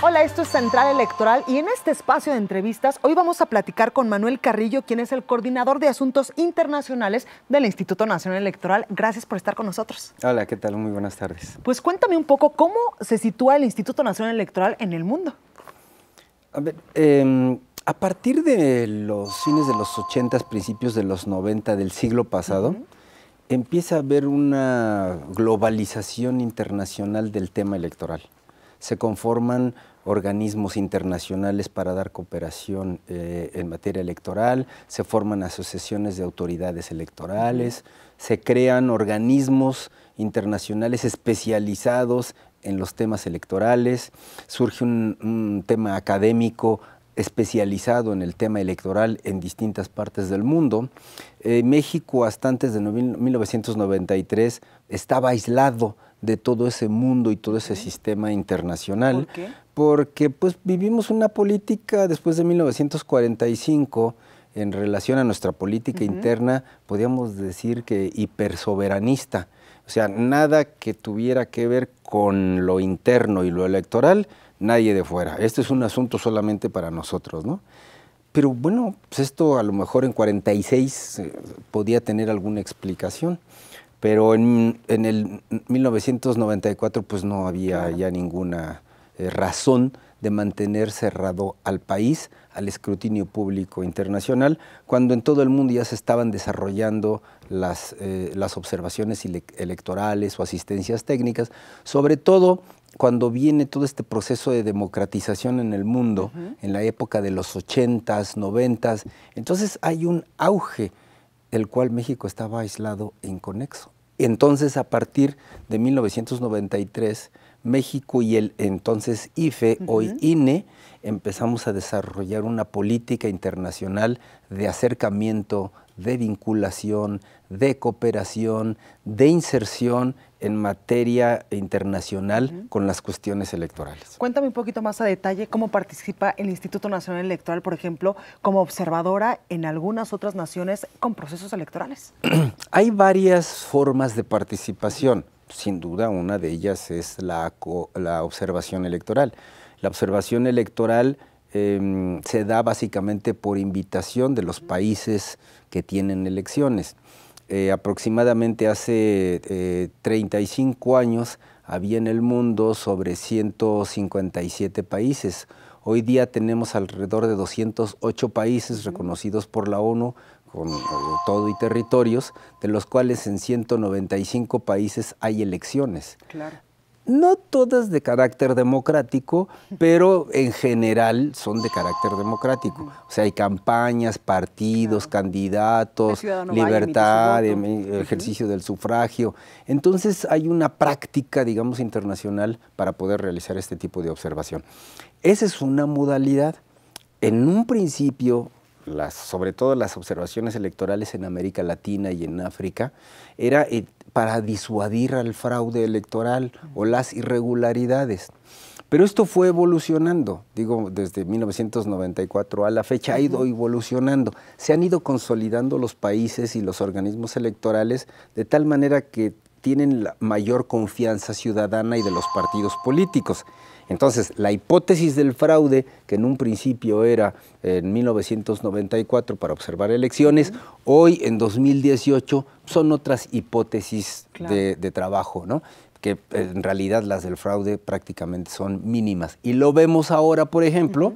Hola, esto es Central Electoral y en este espacio de entrevistas hoy vamos a platicar con Manuel Carrillo, quien es el coordinador de Asuntos Internacionales del Instituto Nacional Electoral. Gracias por estar con nosotros. Hola, ¿qué tal? Muy buenas tardes. Pues cuéntame un poco cómo se sitúa el Instituto Nacional Electoral en el mundo. A ver, a partir de los fines de los 80, principios de los 90 del siglo pasado, empieza a haber una globalización internacional del tema electoral. Se conforman organismos internacionales para dar cooperación en materia electoral, se forman asociaciones de autoridades electorales, se crean organismos internacionales especializados en los temas electorales, surge un tema académico especializado en el tema electoral en distintas partes del mundo. México hasta antes de 1993 estaba aislado de todo ese mundo y todo ese sistema internacional. ¿Por qué? Porque pues vivimos una política después de 1945 en relación a nuestra política interna, podríamos decir que hipersoberanista. O sea, nada que tuviera que ver con lo interno y lo electoral, nadie de fuera. Este es un asunto solamente para nosotros, ¿no? Pero bueno, pues esto a lo mejor en 46 podía tener alguna explicación. Pero en el 1994 pues no había ya ninguna razón de mantener cerrado al país al escrutinio público internacional, cuando en todo el mundo ya se estaban desarrollando las observaciones electorales o asistencias técnicas, sobre todo cuando viene todo este proceso de democratización en el mundo, en la época de los 80s, 90s, entonces hay un auge el cual México estaba aislado e inconexo. Entonces, a partir de 1993, México y el entonces IFE, hoy INE, empezamos a desarrollar una política internacional de acercamiento, de vinculación, de cooperación, de inserción en materia internacional con las cuestiones electorales. Cuéntame un poquito más a detalle cómo participa el Instituto Nacional Electoral, por ejemplo, como observadora en algunas otras naciones con procesos electorales. Hay varias formas de participación. Sin duda, una de ellas es la observación electoral. La observación electoral se da básicamente por invitación de los países que tienen elecciones. Aproximadamente hace 35 años había en el mundo sobre 157 países. Hoy día tenemos alrededor de 208 países reconocidos por la ONU con todo y territorios, de los cuales en 195 países hay elecciones. Claro. No todas de carácter democrático, pero en general son de carácter democrático. O sea, hay campañas, partidos, candidatos, libertad, ejercicio del sufragio. Entonces hay una práctica, digamos, internacional para poder realizar este tipo de observación. Esa es una modalidad. En un principio, sobre todo las observaciones electorales en América Latina y en África, era para disuadir al fraude electoral o las irregularidades. Pero esto fue evolucionando, digo, desde 1994 a la fecha ha ido evolucionando. Se han ido consolidando los países y los organismos electorales de tal manera que tienen la mayor confianza ciudadana y de los partidos políticos. Entonces, la hipótesis del fraude, que en un principio era en 1994 para observar elecciones, hoy en 2018 son otras hipótesis de trabajo, ¿no? Que en realidad las del fraude prácticamente son mínimas. Y lo vemos ahora, por ejemplo,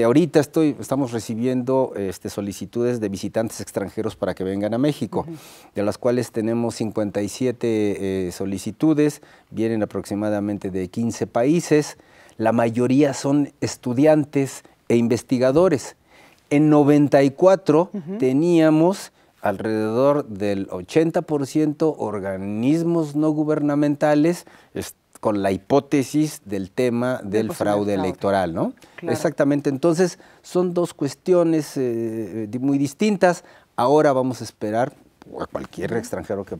ahorita estamos recibiendo solicitudes de visitantes extranjeros para que vengan a México, de las cuales tenemos 57 solicitudes, vienen aproximadamente de 15 países, la mayoría son estudiantes e investigadores. En 94 teníamos alrededor del 80% organismos no gubernamentales con la hipótesis del tema del fraude electoral, ¿no? Claro. Exactamente, entonces son dos cuestiones muy distintas. Ahora vamos a esperar a cualquier extranjero que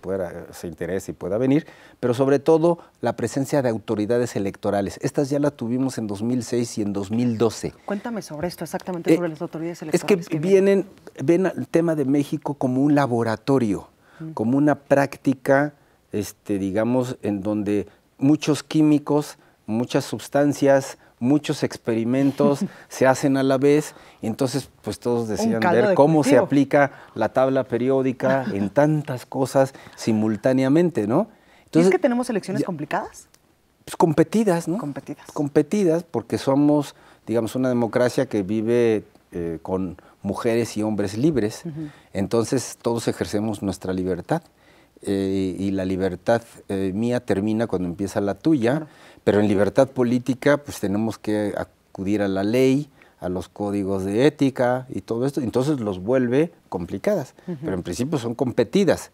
se interese y pueda venir, pero sobre todo la presencia de autoridades electorales. Estas ya la tuvimos en 2006 y en 2012. Cuéntame sobre esto, exactamente sobre las autoridades electorales. Es que ven al tema de México como un laboratorio, como una práctica, digamos, en donde muchos químicos, muchas sustancias muchos experimentos se hacen a la vez, y entonces pues todos decían ver de cómo se cultivo. aplica la tabla periódica en tantas cosas simultáneamente, ¿no? Entonces, ¿y es que tenemos elecciones complicadas? Pues competidas, ¿no? Competidas. Competidas porque somos, digamos, una democracia que vive con mujeres y hombres libres, entonces todos ejercemos nuestra libertad. Y la libertad mía termina cuando empieza la tuya, claro. Pero en libertad política pues tenemos que acudir a la ley, a los códigos de ética y todo esto, entonces los vuelve complicadas, pero en principio son competidas.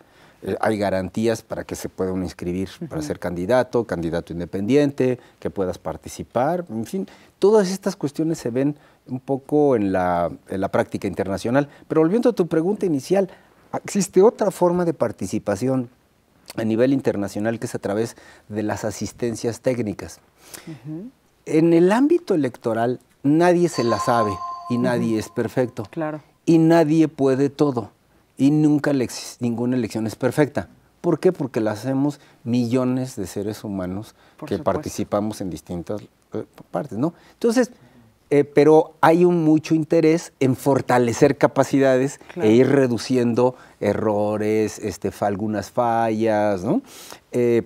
Hay garantías para que se pueda uno inscribir para ser candidato independiente, que puedas participar, en fin, todas estas cuestiones se ven un poco en la práctica internacional. Pero volviendo a tu pregunta inicial, existe otra forma de participación a nivel internacional que es a través de las asistencias técnicas. En el ámbito electoral nadie se la sabe y nadie es perfecto. Claro. Y nadie puede todo. Y nunca ninguna elección es perfecta. ¿Por qué? Porque la hacemos millones de seres humanos que participamos en distintas partes, ¿no? Entonces, pero hay mucho interés en fortalecer capacidades, claro, e ir reduciendo errores, algunas fallas, ¿no?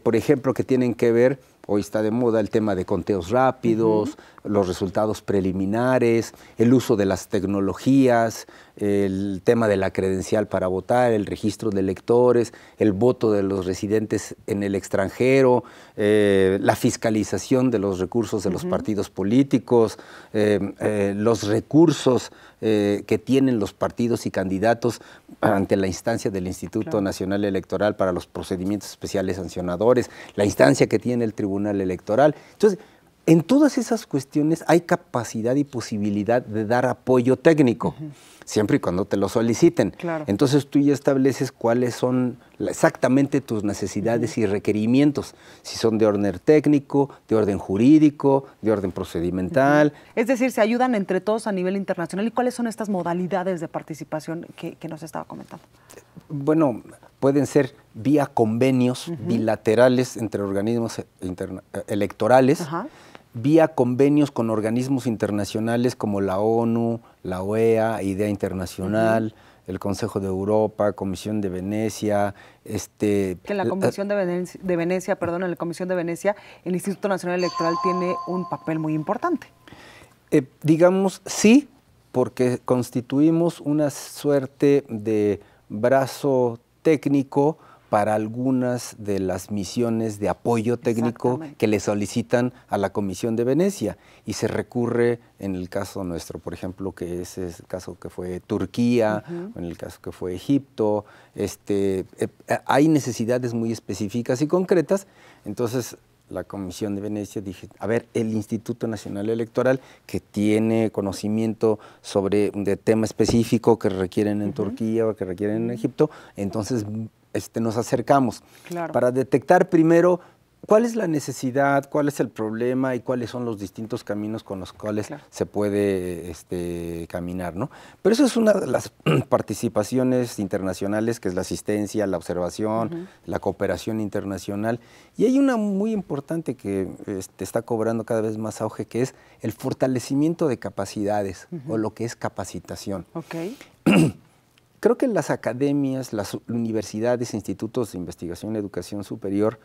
Por ejemplo, que tienen que ver, hoy está de moda el tema de conteos rápidos, los resultados preliminares, el uso de las tecnologías, el tema de la credencial para votar, el registro de electores, el voto de los residentes en el extranjero, la fiscalización de los recursos de los partidos políticos, los recursos que tienen los partidos y candidatos ante la instancia del Instituto Nacional Electoral para los procedimientos especiales sancionadores, la instancia que tiene el Tribunal Electoral. Entonces, en todas esas cuestiones hay capacidad y posibilidad de dar apoyo técnico, siempre y cuando te lo soliciten. Claro. Entonces tú ya estableces cuáles son exactamente tus necesidades y requerimientos, si son de orden técnico, de orden jurídico, de orden procedimental. Es decir, se ayudan entre todos a nivel internacional. ¿Y cuáles son estas modalidades de participación que nos estaba comentando? Bueno, pueden ser vía convenios bilaterales entre organismos electorales, vía convenios con organismos internacionales como la ONU, la OEA, Idea Internacional, el Consejo de Europa, Comisión de Venecia. Que en la Comisión de Venecia, en la Comisión de Venecia, el Instituto Nacional Electoral tiene un papel muy importante. Digamos, sí, porque constituimos una suerte de brazo técnico para algunas de las misiones de apoyo técnico que le solicitan a la Comisión de Venecia, y se recurre en el caso nuestro, por ejemplo, que ese es el caso que fue Turquía, o en el caso que fue Egipto. Hay necesidades muy específicas y concretas. Entonces la Comisión de Venecia dije, a ver, el Instituto Nacional Electoral, que tiene conocimiento sobre un tema específico que requieren en Turquía o que requieren en Egipto, entonces nos acercamos para detectar primero cuál es la necesidad, cuál es el problema y cuáles son los distintos caminos con los cuales se puede caminar, ¿no? Pero eso es una de las participaciones internacionales, que es la asistencia, la observación, la cooperación internacional. Y hay una muy importante que está cobrando cada vez más auge, que es el fortalecimiento de capacidades, o lo que es capacitación. Creo que las academias, las universidades, institutos de investigación y educación superior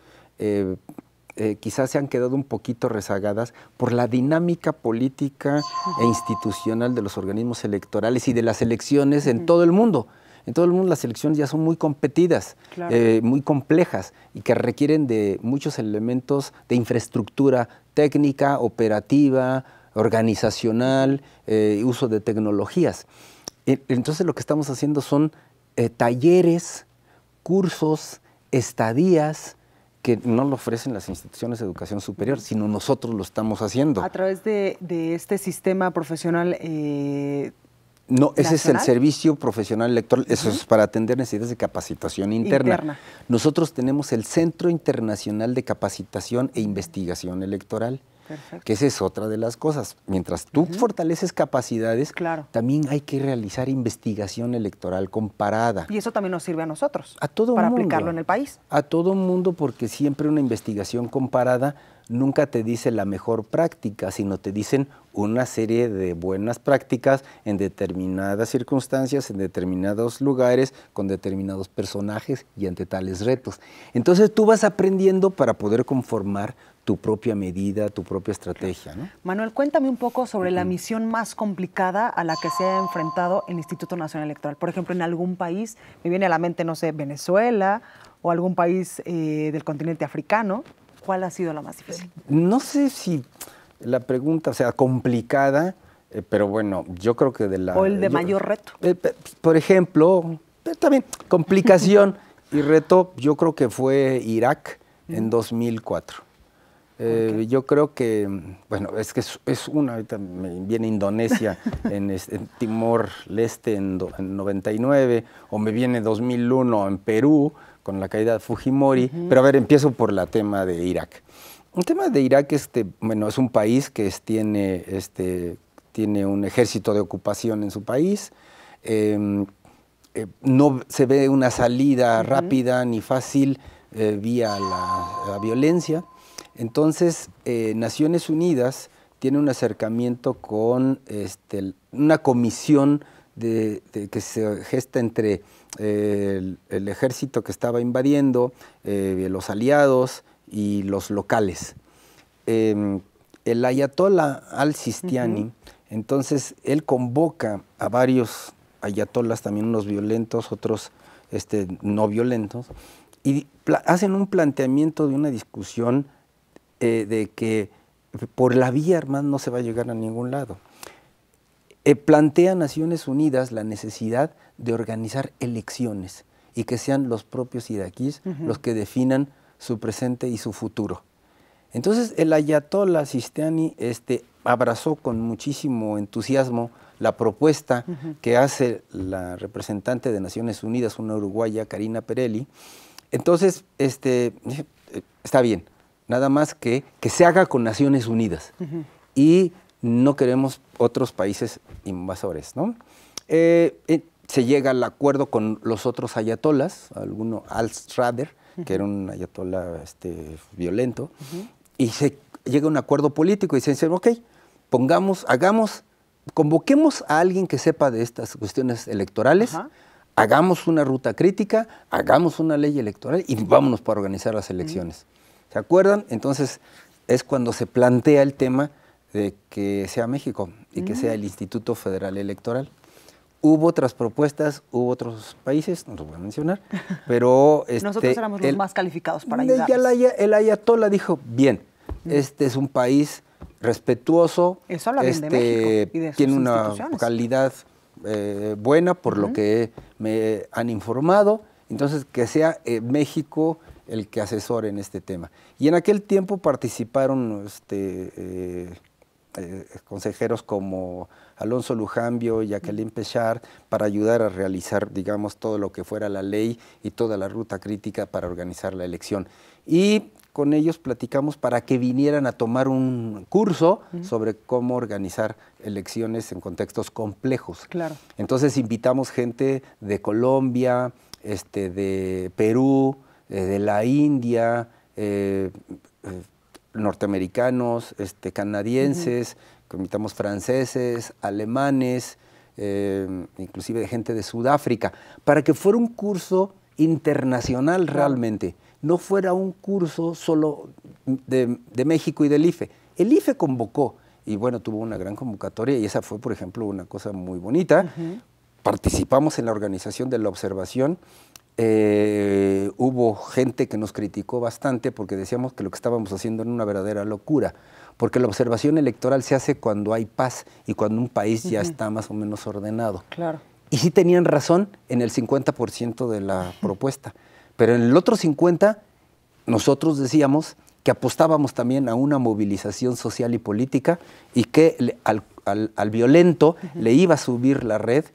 quizás se han quedado un poquito rezagadas por la dinámica política e institucional de los organismos electorales y de las elecciones en todo el mundo. En todo el mundo las elecciones ya son muy competidas, muy complejas, y que requieren de muchos elementos de infraestructura técnica, operativa, organizacional, uso de tecnologías. Entonces lo que estamos haciendo son talleres, cursos, estadías, que no lo ofrecen las instituciones de educación superior, sino nosotros lo estamos haciendo. A través de este sistema profesional no, ese es el Servicio Profesional Electoral, eso es para atender necesidades de capacitación interna. Nosotros tenemos el Centro Internacional de Capacitación e Investigación Electoral. Que esa es otra de las cosas. Mientras tú fortaleces capacidades, también hay que realizar investigación electoral comparada. Y eso también nos sirve a nosotros, a todo para mundo, aplicarlo en el país. A todo mundo, porque siempre una investigación comparada nunca te dice la mejor práctica, sino te dicen una serie de buenas prácticas en determinadas circunstancias, en determinados lugares, con determinados personajes y ante tales retos. Entonces tú vas aprendiendo para poder conformar tu propia medida, tu propia estrategia, ¿no? Manuel, cuéntame un poco sobre la misión más complicada a la que se ha enfrentado el Instituto Nacional Electoral. Por ejemplo, en algún país, me viene a la mente, no sé, Venezuela o algún país del continente africano. ¿Cuál ha sido la más difícil? No sé si la pregunta, o sea, complicada, pero bueno, yo creo que de la... ¿O el de mayor reto? Por ejemplo, también complicación y reto, yo creo que fue Irak en 2004. Yo creo que, bueno, es que es una, ahorita me viene Indonesia en Timor-Leste en 99, o me viene 2001 en Perú con la caída de Fujimori, pero a ver, empiezo por el tema de Irak. El tema de Irak, bueno, es un país que tiene un ejército de ocupación en su país, no se ve una salida rápida ni fácil vía la violencia. Entonces, Naciones Unidas tiene un acercamiento con una comisión que se gesta entre el ejército que estaba invadiendo, los aliados y los locales. El ayatollah al-Sistani, entonces él convoca a varios ayatollas, también unos violentos, otros no violentos, y hacen un planteamiento de una discusión de que por la vía armada no se va a llegar a ningún lado. Plantea Naciones Unidas la necesidad de organizar elecciones y que sean los propios iraquíes los que definan su presente y su futuro. Entonces el ayatollah Sistani abrazó con muchísimo entusiasmo la propuesta que hace la representante de Naciones Unidas, una uruguaya, Karina Perelli. Entonces, está bien, nada más que se haga con Naciones Unidas y no queremos otros países invasores, ¿no? Se llega al acuerdo con los otros ayatolás, al-Sadr, que era un ayatolá violento, y se llega a un acuerdo político y se dice, ok, convoquemos a alguien que sepa de estas cuestiones electorales, hagamos una ruta crítica, hagamos una ley electoral y vámonos para organizar las elecciones. ¿Se acuerdan? Entonces es cuando se plantea el tema de que sea México y que sea el Instituto Federal Electoral. Hubo otras propuestas, hubo otros países, no los voy a mencionar, pero... nosotros éramos los más calificados para ayudar. El ayatollah dijo, bien, este es un país respetuoso, eso habla bien de México y de sus tiene una calidad buena, por lo que me han informado, entonces que sea México el que asesore en este tema. Y en aquel tiempo participaron consejeros como Alonso Lujambio y Jacqueline Pechard para ayudar a realizar, digamos, todo lo que fuera la ley y toda la ruta crítica para organizar la elección. Y con ellos platicamos para que vinieran a tomar un curso sobre cómo organizar elecciones en contextos complejos. Claro. Entonces invitamos gente de Colombia, de Perú, de la India, norteamericanos, canadienses, invitamos franceses, alemanes, inclusive de gente de Sudáfrica, para que fuera un curso internacional realmente, no fuera un curso solo de México y del IFE. El IFE convocó, y bueno, tuvo una gran convocatoria, y esa fue, por ejemplo, una cosa muy bonita. Participamos en la organización de la observación. Hubo gente que nos criticó bastante porque decíamos que lo que estábamos haciendo era una verdadera locura, porque la observación electoral se hace cuando hay paz y cuando un país ya está más o menos ordenado. Claro. Y sí tenían razón en el 50% de la propuesta, pero en el otro 50% nosotros decíamos que apostábamos también a una movilización social y política y que al violento le iba a subir la red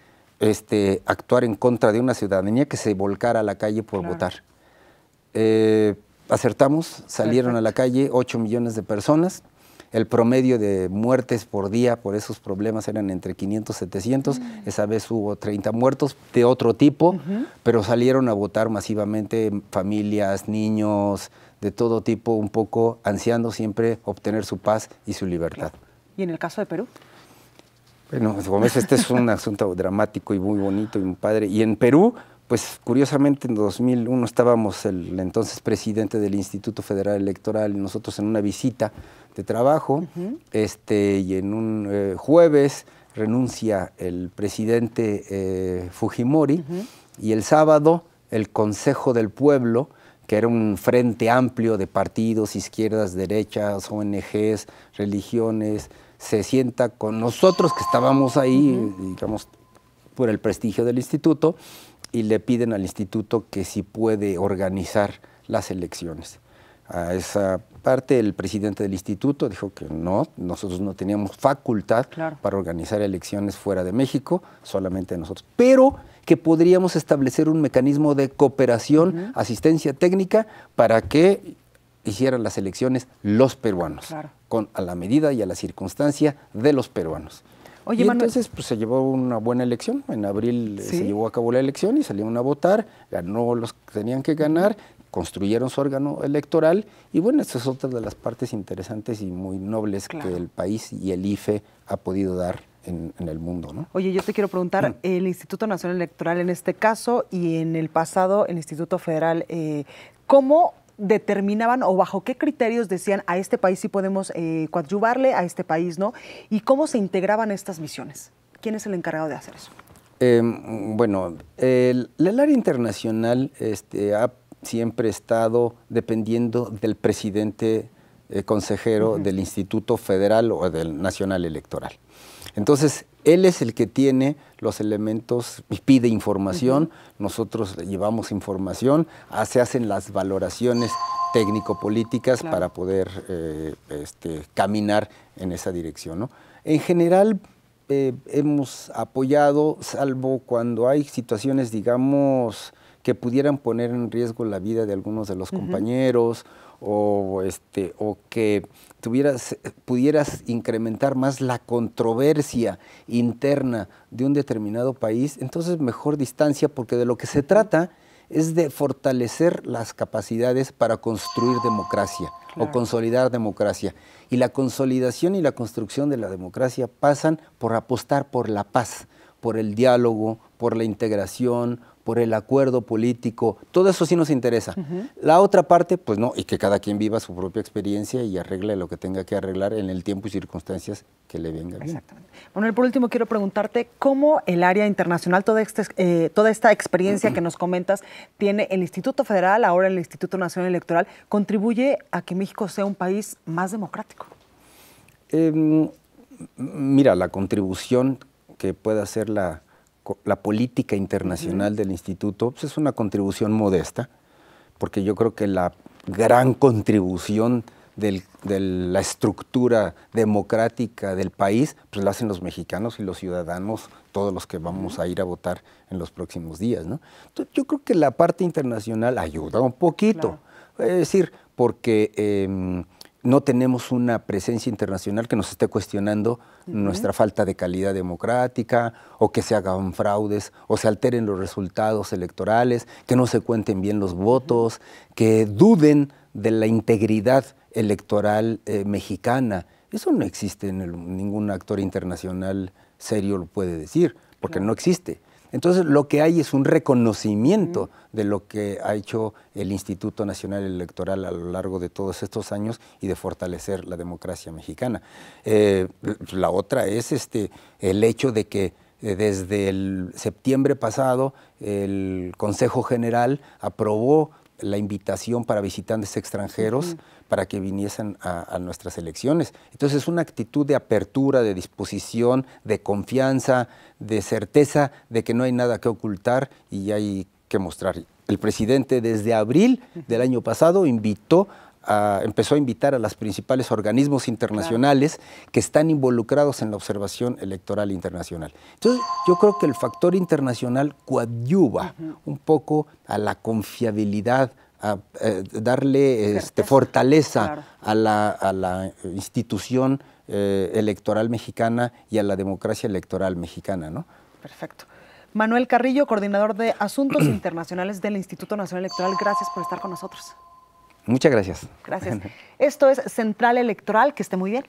actuar en contra de una ciudadanía que se volcara a la calle por votar. Acertamos, salieron a la calle 8 millones de personas. El promedio de muertes por día por esos problemas eran entre 500 y 700. Esa vez hubo 30 muertos de otro tipo, pero salieron a votar masivamente familias, niños, de todo tipo, un poco ansiando siempre obtener su paz y su libertad. Claro. ¿Y en el caso de Perú? Bueno, como ves, este es un asunto dramático y muy bonito y muy padre. Y en Perú, pues curiosamente en 2001 estábamos el entonces presidente del Instituto Federal Electoral y nosotros en una visita de trabajo, y en un jueves renuncia el presidente Fujimori, y el sábado el Consejo del Pueblo, que era un frente amplio de partidos, izquierdas, derechas, ONGs, religiones, se sienta con nosotros que estábamos ahí, digamos, por el prestigio del instituto, y le piden al instituto que si puede organizar las elecciones. A esa parte el presidente del instituto dijo que no, nosotros no teníamos facultad para organizar elecciones fuera de México, solamente nosotros, pero que podríamos establecer un mecanismo de cooperación, asistencia técnica, para que hicieran las elecciones los peruanos, a la medida y a la circunstancia de los peruanos. Oye, y entonces pues, se llevó una buena elección. En abril se llevó a cabo la elección y salieron a votar, ganó los que tenían que ganar, construyeron su órgano electoral, y bueno, esta es otra de las partes interesantes y muy nobles que el país y el IFE ha podido dar en el mundo, ¿no? Oye, yo te quiero preguntar, el Instituto Nacional Electoral en este caso y en el pasado el Instituto Federal, ¿cómo determinaban o bajo qué criterios decían a este país sí podemos coadyuvarle, a este país no? ¿Y cómo se integraban estas misiones? ¿Quién es el encargado de hacer eso? Bueno, el área internacional ha siempre estado dependiendo del presidente consejero del Instituto Federal o del Nacional Electoral. Entonces, él es el que tiene los elementos y pide información, nosotros llevamos información, se hacen las valoraciones técnico-políticas para poder caminar en esa dirección, ¿no? En general, hemos apoyado, salvo cuando hay situaciones, digamos, que pudieran poner en riesgo la vida de algunos de los compañeros, o que pudieras incrementar más la controversia interna de un determinado país, entonces mejor distancia, porque de lo que se trata es de fortalecer las capacidades para construir democracia o consolidar democracia. Y la consolidación y la construcción de la democracia pasan por apostar por la paz, por el diálogo, por la integración, por el acuerdo político. Todo eso sí nos interesa. La otra parte, pues no, y que cada quien viva su propia experiencia y arregle lo que tenga que arreglar en el tiempo y circunstancias que le venga bien. Exactamente. Manuel, por último quiero preguntarte cómo el área internacional, toda esta experiencia que nos comentas, tiene el Instituto Federal, ahora el Instituto Nacional Electoral, contribuye a que México sea un país más democrático. Mira, la contribución que puede hacer la política internacional del instituto, pues es una contribución modesta, porque yo creo que la gran contribución de la estructura democrática del país, pues la hacen los mexicanos y los ciudadanos, todos los que vamos a ir a votar en los próximos días, ¿no? Entonces, yo creo que la parte internacional ayuda un poquito, es decir, porque no tenemos una presencia internacional que nos esté cuestionando nuestra falta de calidad democrática, o que se hagan fraudes, o se alteren los resultados electorales, que no se cuenten bien los votos, que duden de la integridad electoral mexicana. Eso no existe ningún actor internacional serio lo puede decir, porque no existe. Entonces, lo que hay es un reconocimiento de lo que ha hecho el Instituto Nacional Electoral a lo largo de todos estos años y de fortalecer la democracia mexicana. La otra es el hecho de que desde el septiembre pasado el Consejo General aprobó la invitación para visitantes extranjeros para que viniesen a nuestras elecciones. Entonces, es una actitud de apertura, de disposición, de confianza, de certeza de que no hay nada que ocultar y hay que mostrar. El presidente desde abril del año pasado empezó a invitar a los principales organismos internacionales que están involucrados en la observación electoral internacional. Entonces, yo creo que el factor internacional coadyuva un poco a la confiabilidad, a darle fortaleza a la institución electoral mexicana y a la democracia electoral mexicana, ¿no? Perfecto. Manuel Carrillo, coordinador de Asuntos Internacionales del Instituto Nacional Electoral, gracias por estar con nosotros. Muchas gracias. Gracias. Esto es Central Electoral. Que esté muy bien.